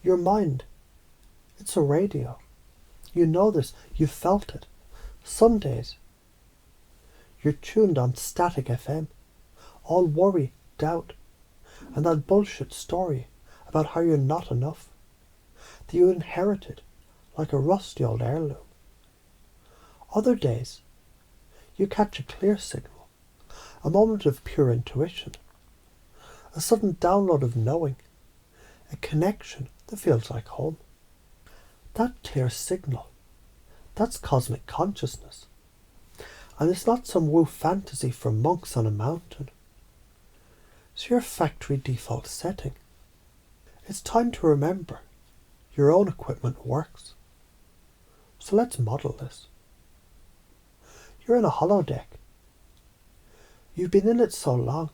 Your mind, it's a radio. You know this, you've felt it. Some days, you're tuned on static FM, all worry, doubt, and that bullshit story about how you're not enough, that you inherited like a rusty old heirloom. Other days, you catch a clear signal, a moment of pure intuition, a sudden download of knowing, a connection that feels like home. That clear signal, that's cosmic consciousness. And it's not some woo fantasy for monks on a mountain. It's your factory default setting. It's time to remember your own equipment works. So let's model this. You're in a holodeck. You've been in it so long,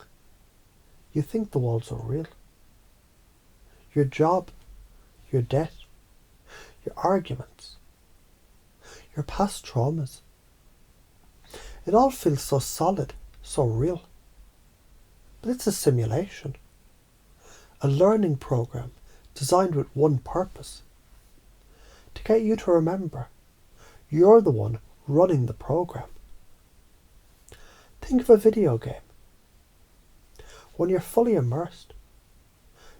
you think the walls are real. Your job, your debt, your arguments, your past traumas. It all feels so solid, so real. But it's a simulation. A learning program designed with one purpose. To get you to remember, you're the one running the program. Think of a video game. When you're fully immersed,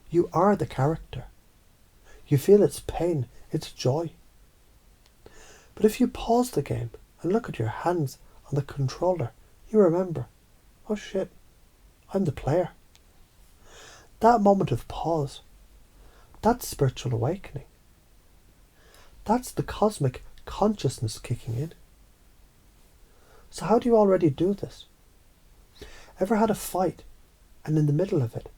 you are the character. You feel its pain, its joy. But if you pause the game and look at your hands on the controller, you remember, oh shit, I'm the player. That moment of pause, that's spiritual awakening. That's the cosmic consciousness kicking in. So how do you already do this? Ever had a fight and in the middle of it,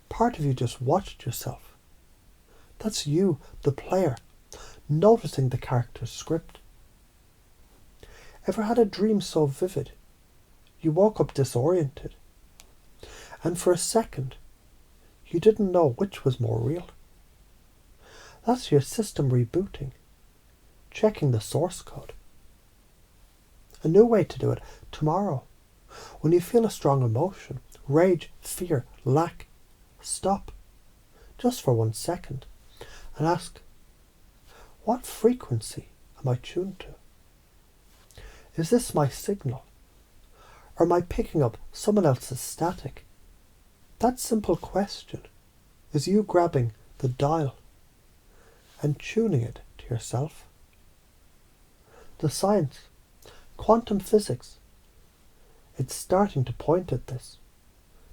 part of you just watched yourself? That's you, the player, noticing the character's script. Ever had a dream so vivid, you woke up disoriented, and for a second, you didn't know which was more real? That's your system rebooting, checking the source code. A new way to do it tomorrow. When you feel a strong emotion, rage, fear, lack, stop, just for 1 second, and ask, what frequency am I tuned to? Is this my signal? Or am I picking up someone else's static? That simple question is you grabbing the dial and tuning it to yourself. The science, quantum physics, it's starting to point at this.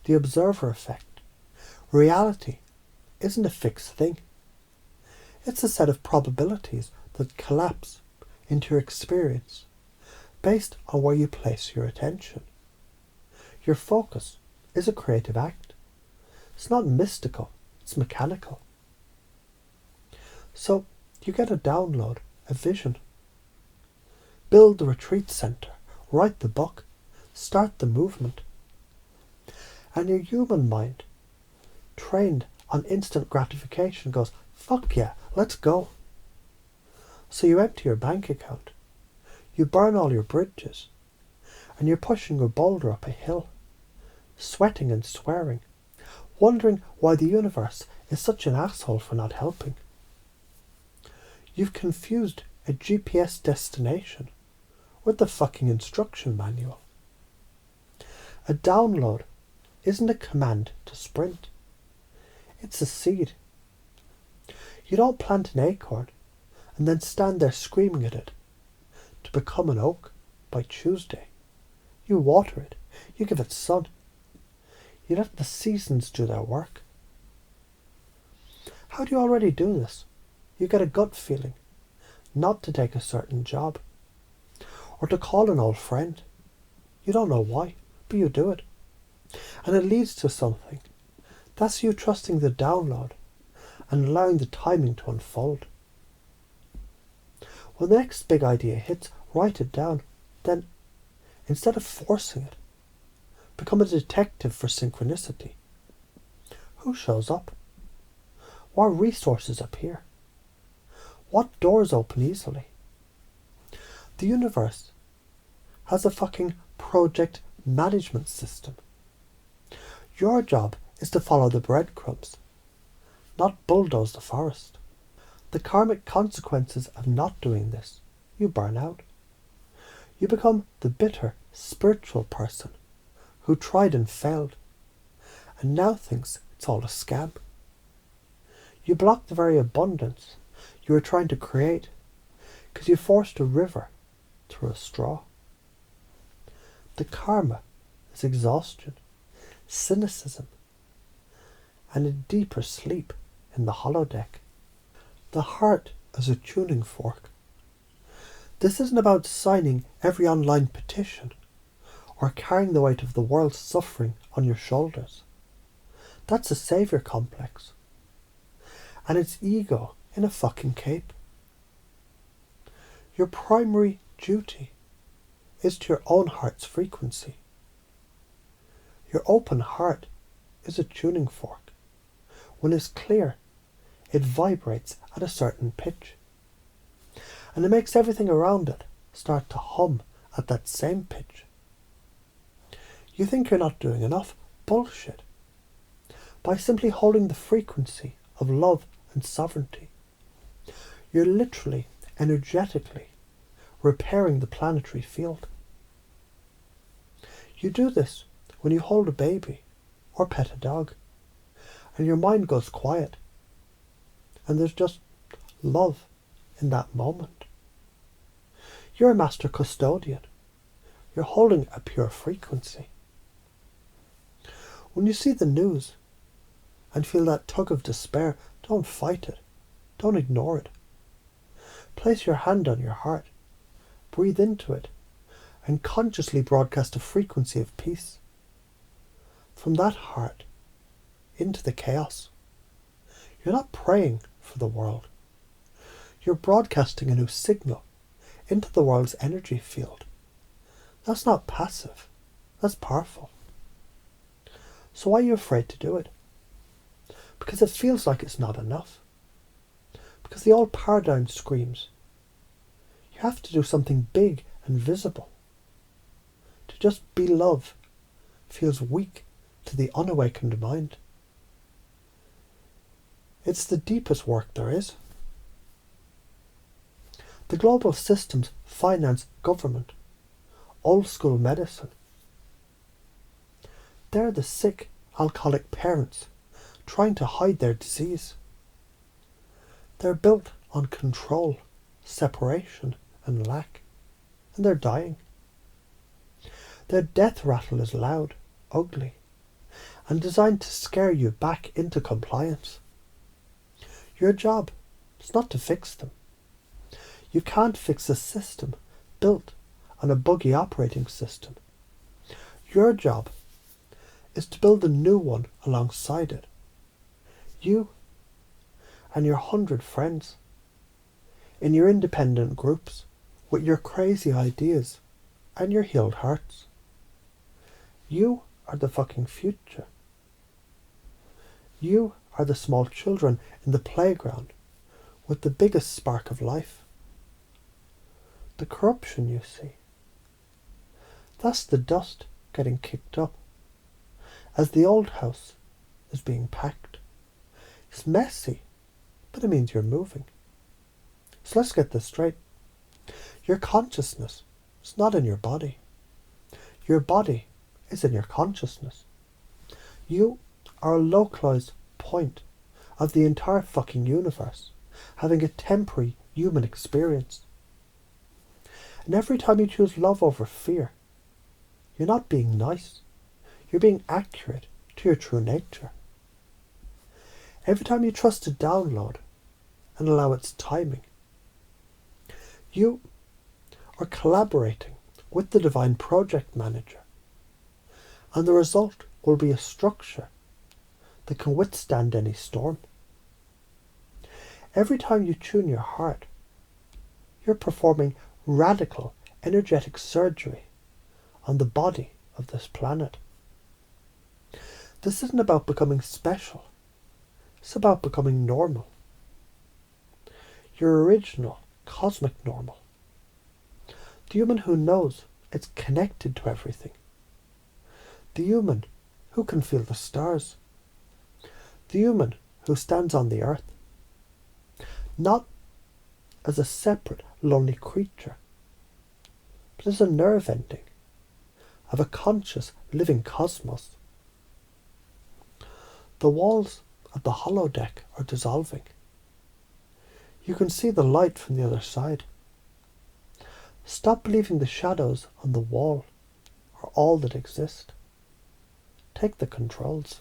The observer effect. Reality isn't a fixed thing. It's a set of probabilities that collapse into your experience based on where you place your attention. Your focus is a creative act. It's not mystical, it's mechanical. So you get a download, a vision. Build the retreat center, write the book, start the movement. And your human mind, trained on instant gratification, goes, fuck yeah, let's go. So you empty your bank account, you burn all your bridges, and you're pushing your boulder up a hill, sweating and swearing, wondering why the universe is such an asshole for not helping. You've confused a GPS destination with the fucking instruction manual. A download isn't a command to sprint. It's a seed. You don't plant an acorn and then stand there screaming at it to become an oak by Tuesday. You water it. You give it sun. You let the seasons do their work. How do you already do this? You get a gut feeling not to take a certain job or to call an old friend. You don't know why, but you do it. And it leads to something. That's you trusting the download and allowing the timing to unfold. When the next big idea hits, write it down. Then, instead of forcing it, become a detective for synchronicity. Who shows up? What resources appear? What doors open easily? The universe has a fucking project management system. Your job is to follow the breadcrumbs. not bulldoze the forest. The karmic consequences of not doing this, you burn out. You become the bitter, spiritual person who tried and failed, and now thinks it's all a scam. You block the very abundance you were trying to create because you forced a river through a straw. The karma is exhaustion, cynicism, and a deeper sleep in the holodeck. The heart is a tuning fork. This isn't about signing every online petition or carrying the weight of the world's suffering on your shoulders. That's a saviour complex. And it's ego in a fucking cape. Your primary duty is to your own heart's frequency. Your open heart is a tuning fork. When it's clear, it vibrates at a certain pitch. And it makes everything around it start to hum at that same pitch. You think you're not doing enough? Bullshit. By simply holding the frequency of love and sovereignty, you're literally, energetically, repairing the planetary field. You do this when you hold a baby or pet a dog, and your mind goes quiet, and there's just love in that moment. You're a master custodian. You're holding a pure frequency. When you see the news and feel that tug of despair, don't fight it. Don't ignore it. Place your hand on your heart. Breathe into it and consciously broadcast a frequency of peace. From that heart into the chaos. You're not praying for the world. You're broadcasting a new signal into the world's energy field. That's not passive. That's powerful. So why are you afraid to do it? Because it feels like it's not enough. Because the old paradigm screams, you have to do something big and visible. To just be love feels weak to the unawakened mind. It's the deepest work there is. The global systems finance government, old school medicine. They're the sick, alcoholic parents trying to hide their disease. They're built on control, separation, and lack, and they're dying. Their death rattle is loud, ugly, and designed to scare you back into compliance. Your job is not to fix them. You can't fix a system built on a buggy operating system. Your job is to build a new one alongside it. You and your 100 friends in your independent groups with your crazy ideas and your healed hearts. You are the fucking future. You are the small children in the playground with the biggest spark of life. The corruption you see, that's the dust getting kicked up as the old house is being packed. It's messy, but it means you're moving. So let's get this straight. Your consciousness is not in your body. Your body is in your consciousness. You are a localized point of the entire fucking universe, having a temporary human experience. And every time you choose love over fear, you're not being nice. You're being accurate to your true nature. Every time you trust a download and allow its timing, you are collaborating with the divine project manager, and the result will be a structure that can withstand any storm. Every time you tune your heart, you're performing radical energetic surgery on the body of this planet. This isn't about becoming special. It's about becoming normal. Your original cosmic normal. The human who knows it's connected to everything. The human who can feel the stars. The human who stands on the earth, not as a separate, lonely creature, but as a nerve ending of a conscious, living cosmos. The walls of the holodeck are dissolving. You can see the light from the other side. Stop believing the shadows on the wall are all that exist. Take the controls.